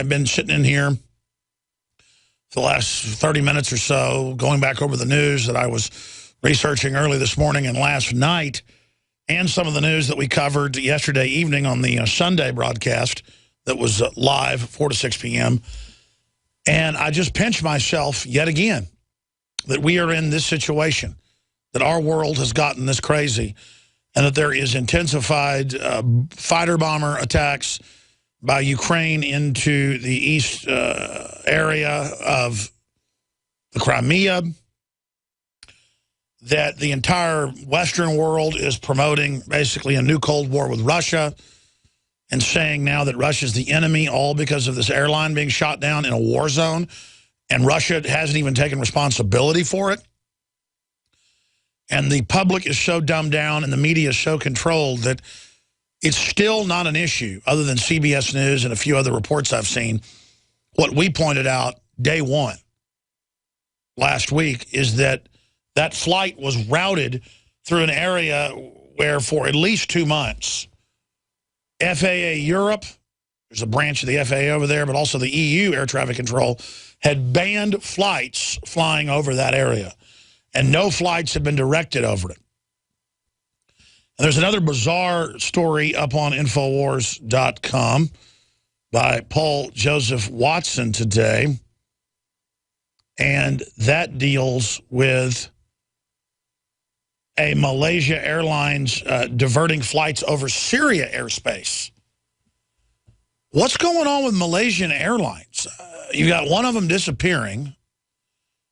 I've been sitting in here for the last 30 minutes or so, going back over the news that I was researching early this morning and last night, and some of the news that we covered yesterday evening on the Sunday broadcast that was live 4 to 6 p.m. And I just pinch myself yet again that we are in this situation, that our world has gotten this crazy, and that there is intensified fighter bomber attacks by Ukraine into the east area of the Crimea, that the entire Western world is promoting basically a new Cold War with Russia and saying now that Russia's the enemy, all because of this airline being shot down in a war zone, and Russia hasn't even taken responsibility for it. And the public is so dumbed down and the media is so controlled that it's still not an issue, other than CBS News and a few other reports I've seen. What we pointed out day one last week is that that flight was routed through an area where for at least 2 months, FAA Europe, there's a branch of the FAA over there, but also the EU air traffic control, had banned flights flying over that area. And no flights have been directed over it. And there's another bizarre story up on Infowars.com by Paul Joseph Watson today. And that deals with a Malaysia Airlines diverting flights over Syria airspace. What's going on with Malaysian Airlines? You've got one of them disappearing.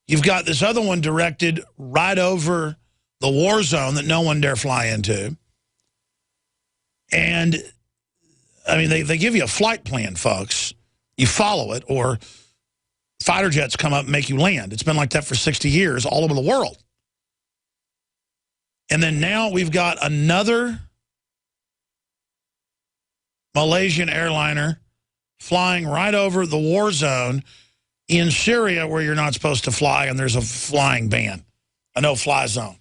You've got this other one directed right over the war zone that no one dare fly into. And, I mean, they give you a flight plan, folks. You follow it, or fighter jets come up and make you land. It's been like that for 60 years all over the world. And then now we've got another Malaysian airliner flying right over the war zone in Syria where you're not supposed to fly, and there's a flying ban, a no-fly zone.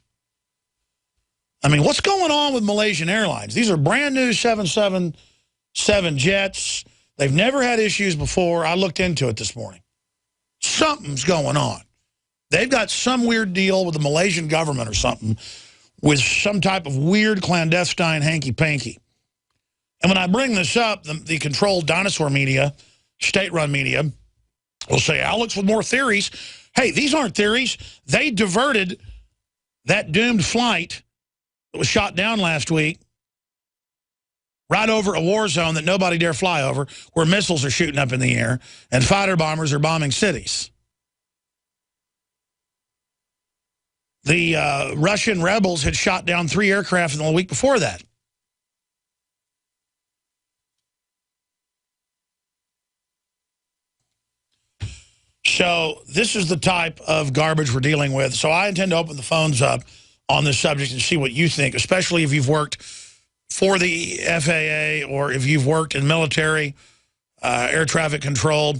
I mean, what's going on with Malaysian Airlines? These are brand new 777 jets. They've never had issues before. I looked into it this morning. Something's going on. They've got some weird deal with the Malaysian government or something, with some type of weird clandestine hanky-panky. And when I bring this up, the controlled dinosaur media, state-run media, will say, Alex, with more theories. Hey, these aren't theories. They diverted that doomed flight that was shot down last week right over a war zone that nobody dare fly over, where missiles are shooting up in the air and fighter bombers are bombing cities. The Russian rebels had shot down 3 aircraft in the week before that. So this is the type of garbage we're dealing with. So I intend to open the phones up on this subject and see what you think, especially if you've worked for the FAA or if you've worked in military, air traffic control.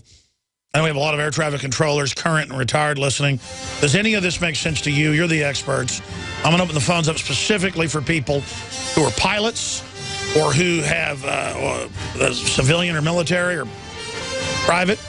I know we have a lot of air traffic controllers, current and retired, listening. Does any of this make sense to you? You're the experts. I'm going to open the phones up specifically for people who are pilots or who have civilian or military or private.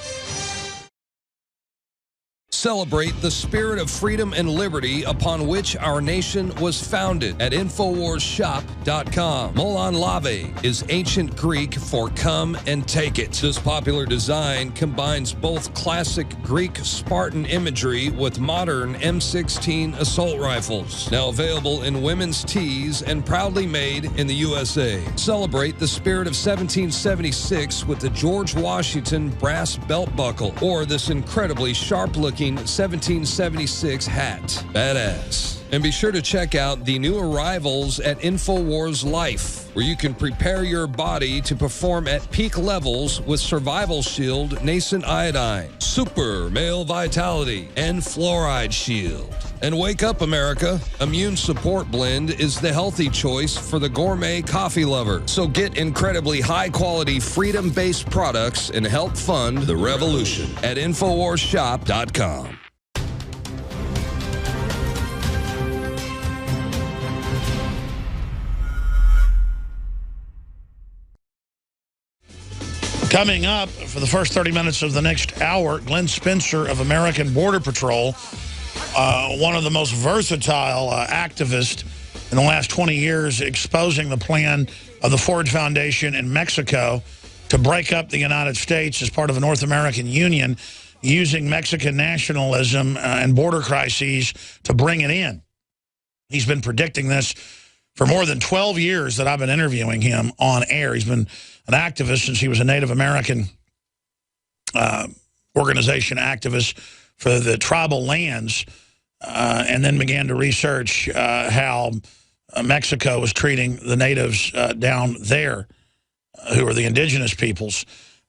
Celebrate the spirit of freedom and liberty upon which our nation was founded at InfoWarsShop.com. Molon Lave is ancient Greek for come and take it. This popular design combines both classic Greek Spartan imagery with modern M16 assault rifles. Now available in women's tees and proudly made in the USA. Celebrate the spirit of 1776 with the George Washington brass belt buckle or this incredibly sharp-looking 1776 hat. Badass. And be sure to check out the new arrivals at InfoWars Life, where you can prepare your body to perform at peak levels with Survival Shield, Nascent Iodine, Super Male Vitality, and Fluoride Shield. And wake up, America. Immune Support Blend is the healthy choice for the gourmet coffee lover. So get incredibly high-quality, freedom-based products and help fund the revolution at InfoWarsShop.com. Coming up for the first 30 minutes of the next hour, Glenn Spencer of American Border Patrol, one of the most versatile activists in the last 20 years, exposing the plan of the Ford Foundation in Mexico to break up the United States as part of a North American Union, using Mexican nationalism and border crises to bring it in. He's been predicting this for more than 12 years that I've been interviewing him on air. He's been an activist since he was a Native American organization activist for the tribal lands, and then began to research how Mexico was treating the natives down there, who are the indigenous peoples.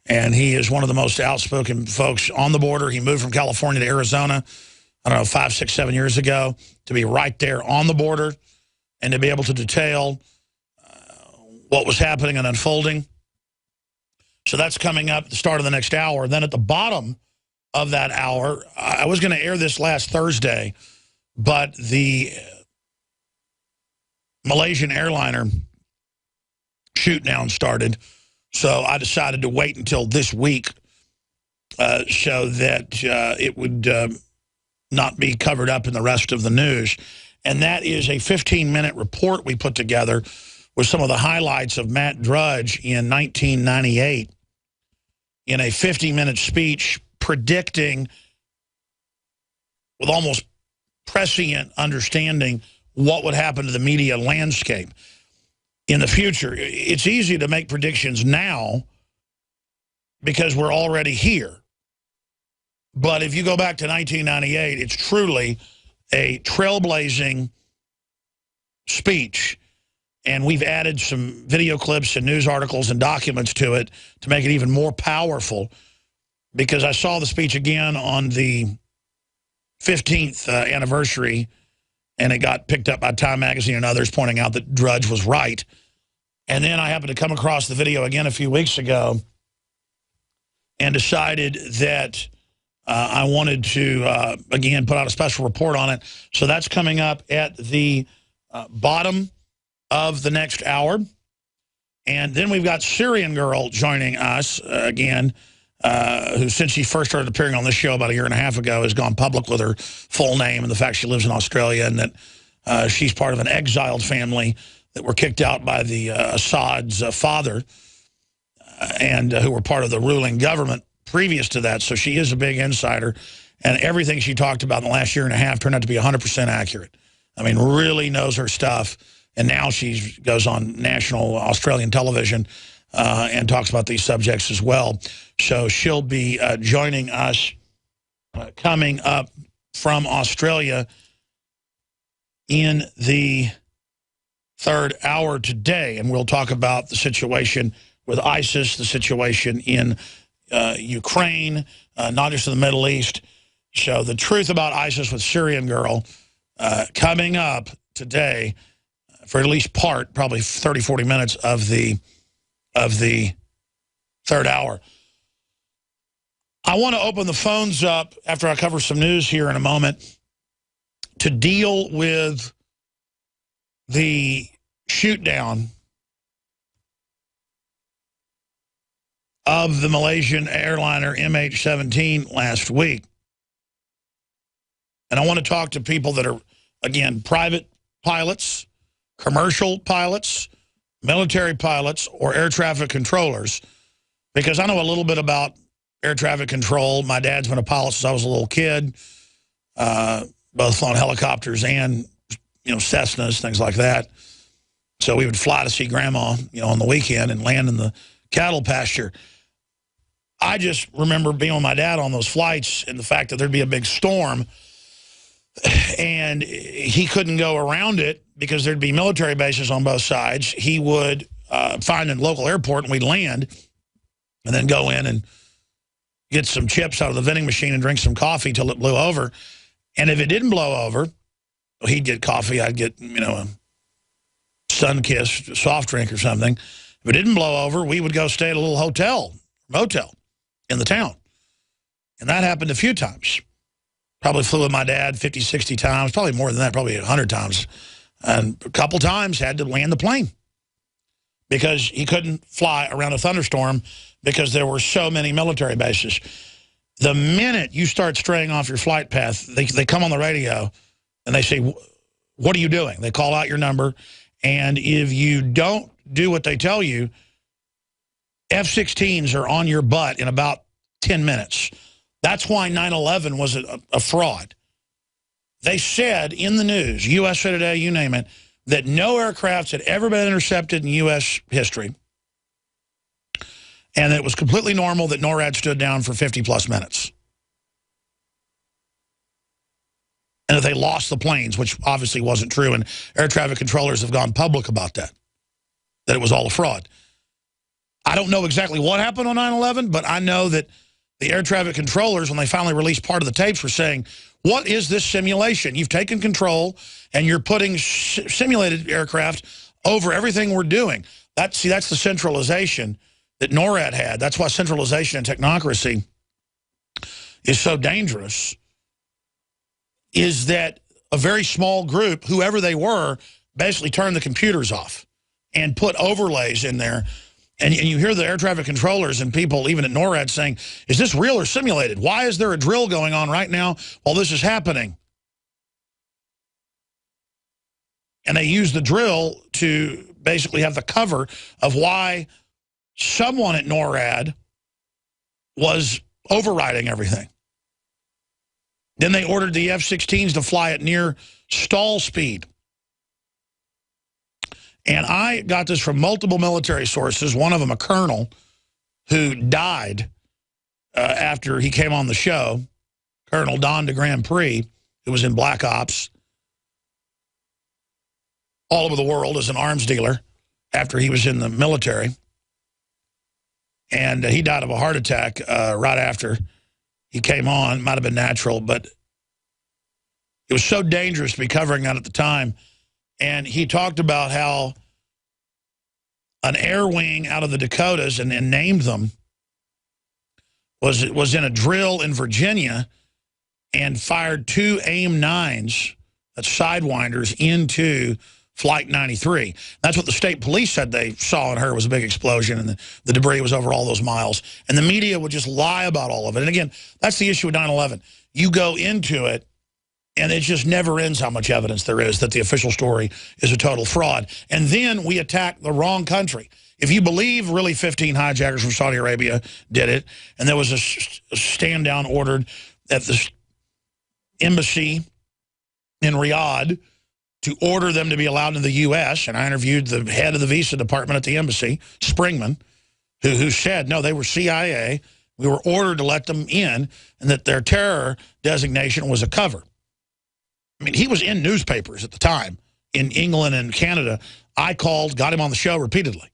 And he is one of the most outspoken folks on the border. He moved from California to Arizona, I don't know, 5, 6, 7 years ago, to be right there on the border and to be able to detail what was happening and unfolding. So that's coming up at the start of the next hour. Then at the bottom of that hour, I was going to air this last Thursday, but the Malaysian airliner shoot down started. So I decided to wait until this week so that it would not be covered up in the rest of the news. And that is a 15-minute report we put together with some of the highlights of Matt Drudge in 1998 in a 50-minute speech predicting with almost prescient understanding what would happen to the media landscape in the future. It's easy to make predictions now because we're already here. But if you go back to 1998, it's truly a trailblazing speech. And we've added some video clips and news articles and documents to it to make it even more powerful, because I saw the speech again on the 15th anniversary, and it got picked up by Time Magazine and others pointing out that Drudge was right. And then I happened to come across the video again a few weeks ago and decided that I wanted to, again, put out a special report on it. So that's coming up at the bottom of the next hour. And then we've got Syrian Girl joining us again, who, since she first started appearing on this show about a year and a half ago, has gone public with her full name and the fact she lives in Australia, and that she's part of an exiled family that were kicked out by the Assad's father, and who were part of the ruling government previous to that. So she is a big insider, and everything she talked about in the last year and a half turned out to be 100% accurate. I mean, really knows her stuff. And now she goes on national Australian television and talks about these subjects as well. So she'll be joining us coming up from Australia in the third hour today. And we'll talk about the situation with ISIS, the situation in Ukraine, not just in the Middle East. So the truth about ISIS with Syrian Girl coming up today, for at least part, probably 30, 40 minutes of the third hour. I want to open the phones up after I cover some news here in a moment to deal with the shoot down of the Malaysian airliner MH17 last week. And I want to talk to people that are, again, private pilots, commercial pilots, military pilots, or air traffic controllers, because I know a little bit about air traffic control. My dad's been a pilot since I was a little kid, both flown helicopters and, Cessnas, things like that. So we would fly to see Grandma, on the weekend and land in the cattle pasture. I just remember being with my dad on those flights and the fact that there'd be a big storm and he couldn't go around it because there'd be military bases on both sides. He would find a local airport and we'd land and then go in and get some chips out of the vending machine and drink some coffee till it blew over. And if it didn't blow over, he'd get coffee. I'd get, a Sun-Kissed soft drink or something. If it didn't blow over, we would go stay at a little motel in the town. And that happened a few times. Probably flew with my dad 50, 60 times, probably more than that, probably 100 times. And a couple times had to land the plane. because he couldn't fly around a thunderstorm because there were so many military bases. The minute you start straying off your flight path, they come on the radio and they say, what are you doing? They call out your number. And if you don't do what they tell you, F-16s are on your butt in about 10 minutes. That's why 9/11 was a fraud. They said in the news, USA Today, you name it, that no aircrafts had ever been intercepted in U.S. history. And it was completely normal that NORAD stood down for 50-plus minutes. And that they lost the planes, which obviously wasn't true. And air traffic controllers have gone public about that it was all a fraud. I don't know exactly what happened on 9/11, but I know that the air traffic controllers, when they finally released part of the tapes, were saying, what is this simulation? You've taken control, and you're putting simulated aircraft over everything we're doing. That's the centralization that NORAD had. That's why centralization and technocracy is so dangerous, is that a very small group, whoever they were, basically turned the computers off and put overlays in there. And you hear the air traffic controllers and people, even at NORAD, saying, is this real or simulated? Why is there a drill going on right now while this is happening? And they use the drill to basically have the cover of why someone at NORAD was overriding everything. Then they ordered the F-16s to fly at near stall speed. And I got this from multiple military sources, one of them a colonel who died after he came on the show, Colonel Don de Grand Prix, who was in Black Ops all over the world as an arms dealer after he was in the military. And he died of a heart attack right after he came on. Might have been natural, but it was so dangerous to be covering that at the time. And he talked about how an air wing out of the Dakotas, and named them, was in a drill in Virginia and fired 2 AIM-9s, that's Sidewinders, into Flight 93. That's what the state police said they saw in her, was a big explosion, and the debris was over all those miles. And the media would just lie about all of it. And again, that's the issue with 9/11. You go into it, and it just never ends how much evidence there is that the official story is a total fraud. And then we attack the wrong country. If you believe really 15 hijackers from Saudi Arabia did it, and there was a stand down ordered at the embassy in Riyadh to order them to be allowed in the U.S., and I interviewed the head of the visa department at the embassy, Springman, who said, no, they were CIA. We were ordered to let them in, and that their terror designation was a cover. I mean, he was in newspapers at the time in England and Canada. I called, got him on the show repeatedly.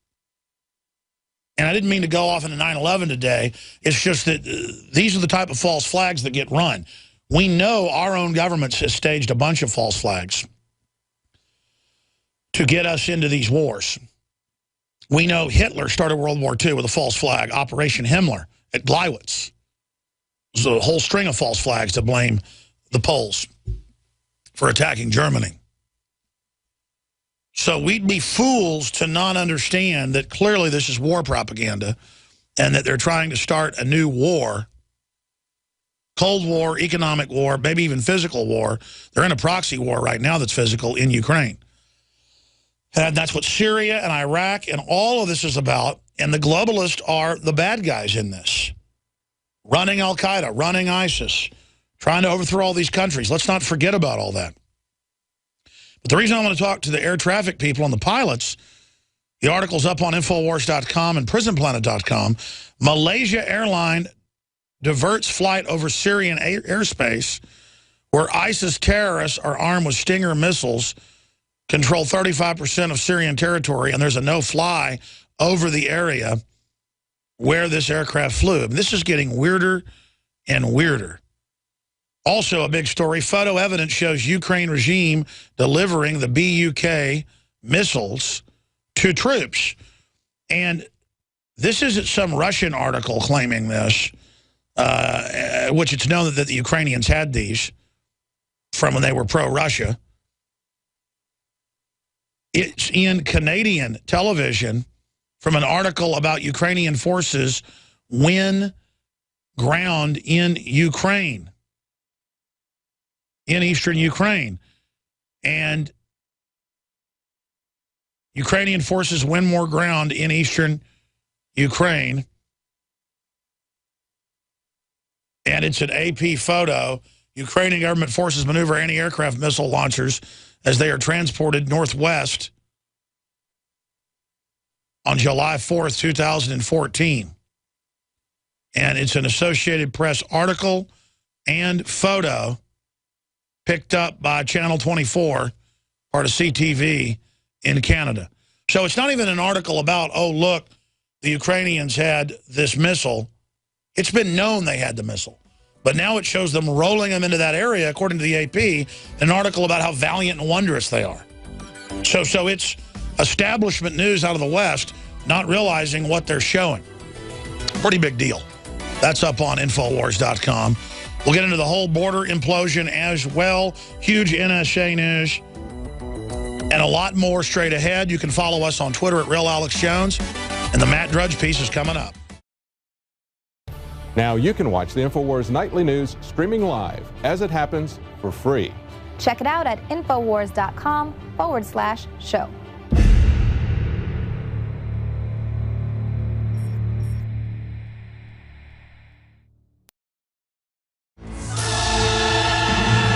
And I didn't mean to go off into 9/11 today. It's just that these are the type of false flags that get run. We know our own government has staged a bunch of false flags to get us into these wars. We know Hitler started World War II with a false flag, Operation Himmler at Gleiwitz. There's a whole string of false flags to blame the Poles for attacking Germany. So we'd be fools to not understand that clearly this is war propaganda and that they're trying to start a new war, Cold War, economic war, maybe even physical war. They're in a proxy war right now that's physical in Ukraine. And that's what Syria and Iraq and all of this is about. And the globalists are the bad guys in this. Running Al-Qaeda, running ISIS, trying to overthrow all these countries. Let's not forget about all that. But the reason I want to talk to the air traffic people and the pilots, the article's up on Infowars.com and PrisonPlanet.com. Malaysia Airline diverts flight over Syrian airspace where ISIS terrorists are armed with Stinger missiles, control 35% of Syrian territory, and there's a no-fly over the area where this aircraft flew. This is getting weirder and weirder. Also a big story, photo evidence shows Ukraine regime delivering the BUK missiles to troops. And this isn't some Russian article claiming this, which it's known that the Ukrainians had these from when they were pro-Russia. It's in Canadian television from an article about Ukrainian forces win ground in Ukraine, in eastern Ukraine. And Ukrainian forces win more ground in eastern Ukraine. And it's an AP photo. Ukrainian government forces maneuver anti-aircraft missile launchers as they are transported northwest on July 4th, 2014. And it's an Associated Press article and photo picked up by Channel 24, part of CTV in Canada. So it's not even an article about, oh, look, the Ukrainians had this missile. It's been known they had the missile. But now it shows them rolling them into that area, according to the AP, an article about how valiant and wondrous they are. So it's establishment news out of the West, not realizing what they're showing. Pretty big deal. That's up on Infowars.com. We'll get into the whole border implosion as well. Huge NSA news. And a lot more straight ahead. You can follow us on Twitter at Real Alex Jones. And the Matt Drudge piece is coming up. Now you can watch the InfoWars Nightly News streaming live as it happens for free. Check it out at Infowars.com/show.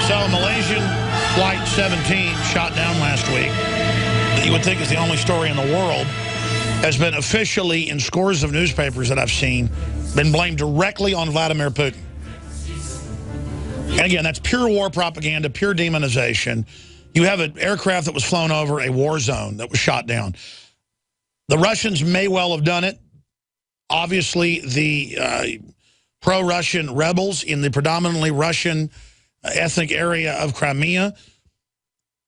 So Malaysian Flight 17 shot down last week, that you would think is the only story in the world, has been officially, in scores of newspapers that I've seen, been blamed directly on Vladimir Putin. And again, that's pure war propaganda, pure demonization. You have an aircraft that was flown over a war zone that was shot down. The Russians may well have done it. Obviously, the pro-Russian rebels in the predominantly Russian ethnic area of Crimea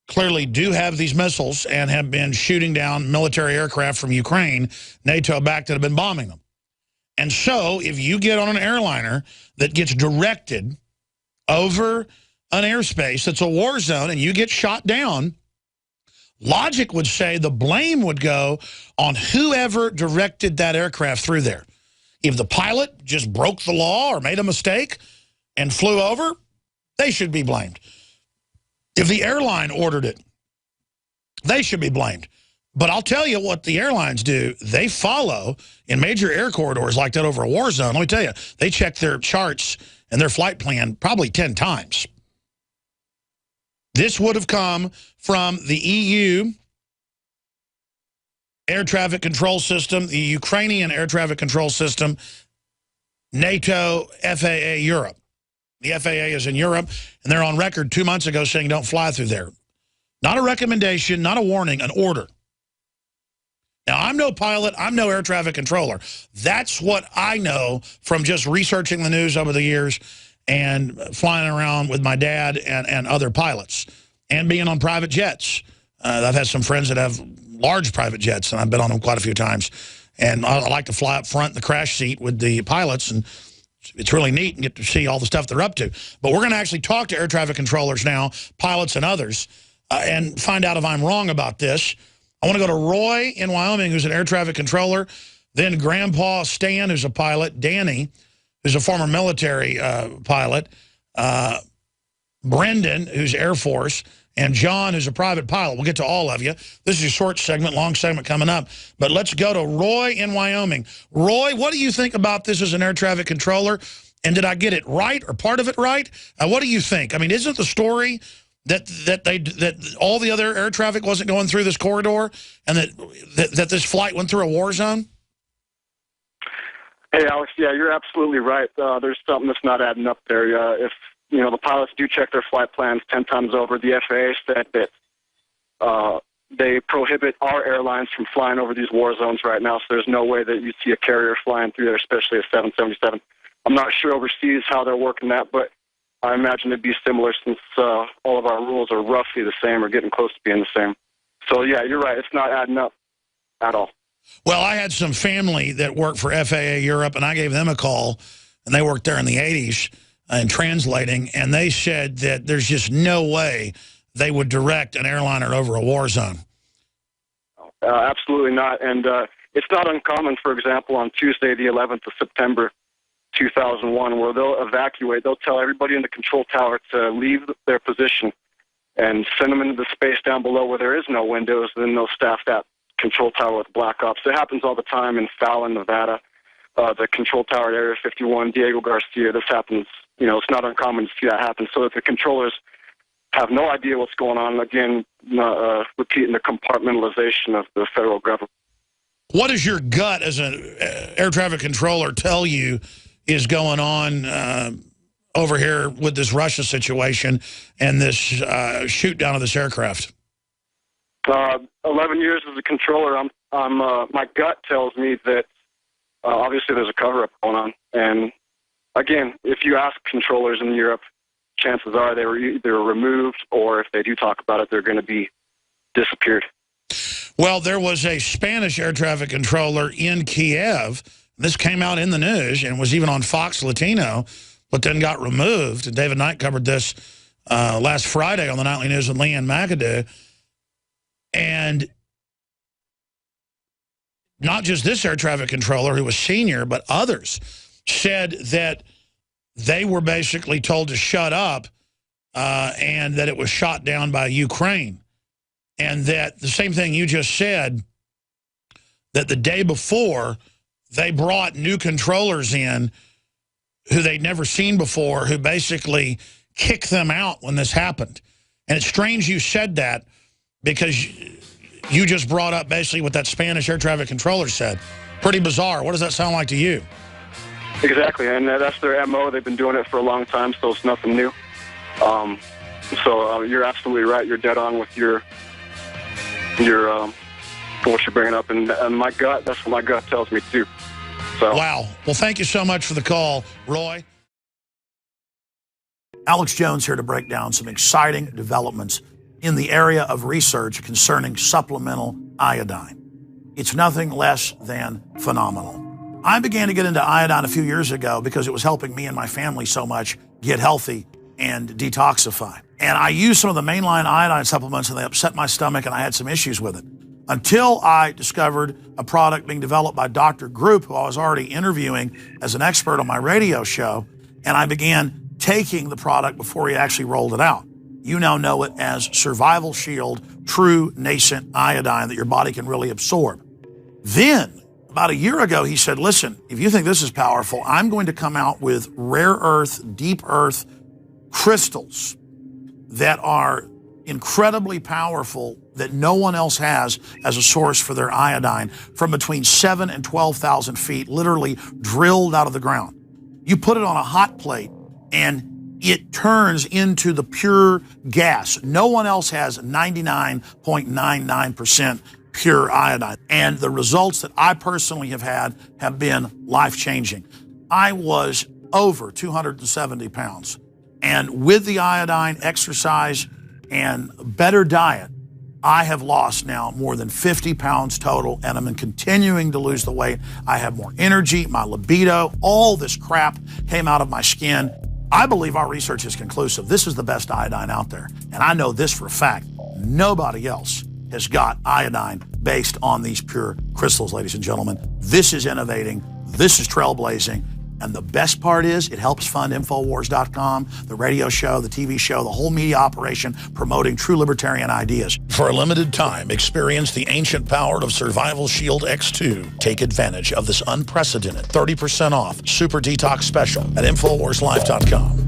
clearly do have these missiles and have been shooting down military aircraft from Ukraine, NATO-backed, that have been bombing them. And so if you get on an airliner that gets directed over an airspace that's a war zone and you get shot down, logic would say the blame would go on whoever directed that aircraft through there. If the pilot just broke the law or made a mistake and flew over, they should be blamed. If the airline ordered it, they should be blamed. But I'll tell you what the airlines do. They follow in major air corridors like that over a war zone. Let me tell you, they check their charts and their flight plan probably 10 times. This would have come from the EU air traffic control system, the Ukrainian air traffic control system, NATO, FAA, Europe. The FAA is in Europe, and they're on record 2 months ago saying don't fly through there. Not a recommendation, not a warning, an order. Now, I'm no pilot. I'm no air traffic controller. That's what I know from just researching the news over the years and flying around with my dad and other pilots and being on private jets. I've had some friends that have large private jets, and I've been on them quite a few times. And I like to fly up front in the crash seat with the pilots, and it's really neat and get to see all the stuff they're up to. But we're going to actually talk to air traffic controllers now, pilots and others, and find out if I'm wrong about this. I want to go to Roy in Wyoming, who's an air traffic controller, then Grandpa Stan, who's a pilot, Danny, who's a former military pilot, Brendan, who's Air Force, and John, who's a private pilot. We'll get to all of you. This is a short segment, long segment coming up. But let's go to Roy in Wyoming. Roy, what do you think about this as an air traffic controller? And did I get it right or part of it right? What do you think? I mean, isn't the story that all the other air traffic wasn't going through this corridor and that this flight went through a war zone? Hey, Alex, yeah, you're absolutely right. There's something that's not adding up there. If the pilots do check their flight plans 10 times over, the FAA said that they prohibit our airlines from flying over these war zones right now, so there's no way that you'd see a carrier flying through there, especially a 777. I'm not sure overseas how they're working that, but I imagine it'd be similar since all of our rules are roughly the same or getting close to being the same. So, yeah, you're right. It's not adding up at all. Well, I had some family that worked for FAA Europe, and I gave them a call, and they worked there in the 80s in translating, and they said that there's just no way they would direct an airliner over a war zone. Absolutely not. And it's not uncommon, for example, on Tuesday, the 11th of September, 2001, where they'll evacuate. They'll tell everybody in the control tower to leave their position and send them into the space down below where there is no windows. Then they'll staff that control tower with black ops. It happens all the time in Fallon, Nevada. The control tower at Area 51, Diego Garcia. This happens. You know, it's not uncommon to see that happen. So that the controllers have no idea what's going on. Again, repeating the compartmentalization of the federal government. What does your gut as an air traffic controller tell you is going on over here with this Russia situation and this shoot down of this aircraft? 11 years as a controller, my gut tells me that obviously there's a cover-up going on. And again, if you ask controllers in Europe, chances are they were either removed, or if they do talk about it, they're going to be disappeared. Well, there was a Spanish air traffic controller in Kiev. This came out in the news and was even on Fox Latino, but then got removed. And David Knight covered this last Friday on the Nightly News with Leanne McAdoo. And not just this air traffic controller who was senior, but others said that they were basically told to shut up and that it was shot down by Ukraine. And that the same thing you just said, that the day before, they brought new controllers in who they'd never seen before, who basically kicked them out when this happened. And it's strange you said that, because you just brought up basically what that Spanish air traffic controller said. Pretty bizarre. What does that sound like to you? Exactly, and that's their MO. They've been doing it for a long time, so it's nothing new. So you're absolutely right. You're dead on with your what you're bringing up, and my gut, that's what my gut tells me too. So. Wow. Well, thank you so much for the call, Roy. Alex Jones here to break down some exciting developments in the area of research concerning supplemental iodine. It's nothing less than phenomenal. I began to get into iodine a few years ago because it was helping me and my family so much get healthy and detoxify. And I used some of the mainline iodine supplements, and they upset my stomach, and I had some issues with it. Until I discovered a product being developed by Dr. Group, who I was already interviewing as an expert on my radio show, and I began taking the product before he actually rolled it out. You now know it as Survival Shield True Nascent Iodine that your body can really absorb. Then, about a year ago, he said, listen, if you think this is powerful, I'm going to come out with rare earth, deep earth crystals that are incredibly powerful that no one else has as a source for their iodine, from between 7,000 and 12,000 feet, literally drilled out of the ground. You put it on a hot plate and it turns into the pure gas. No one else has 99.99% pure iodine. And the results that I personally have had have been life-changing. I was over 270 pounds. And with the iodine, exercise, and better diet, I have lost now more than 50 pounds total, and I'm continuing to lose the weight. I have more energy, my libido, all this crap came out of my skin. I believe our research is conclusive. This is the best iodine out there. And I know this for a fact. Nobody else has got iodine based on these pure crystals, ladies and gentlemen. This is innovating. This is trailblazing. And the best part is it helps fund Infowars.com, the radio show, the TV show, the whole media operation promoting true libertarian ideas. For a limited time, experience the ancient power of Survival Shield X2. Take advantage of this unprecedented 30% off Super Detox special at InfoWarsLife.com.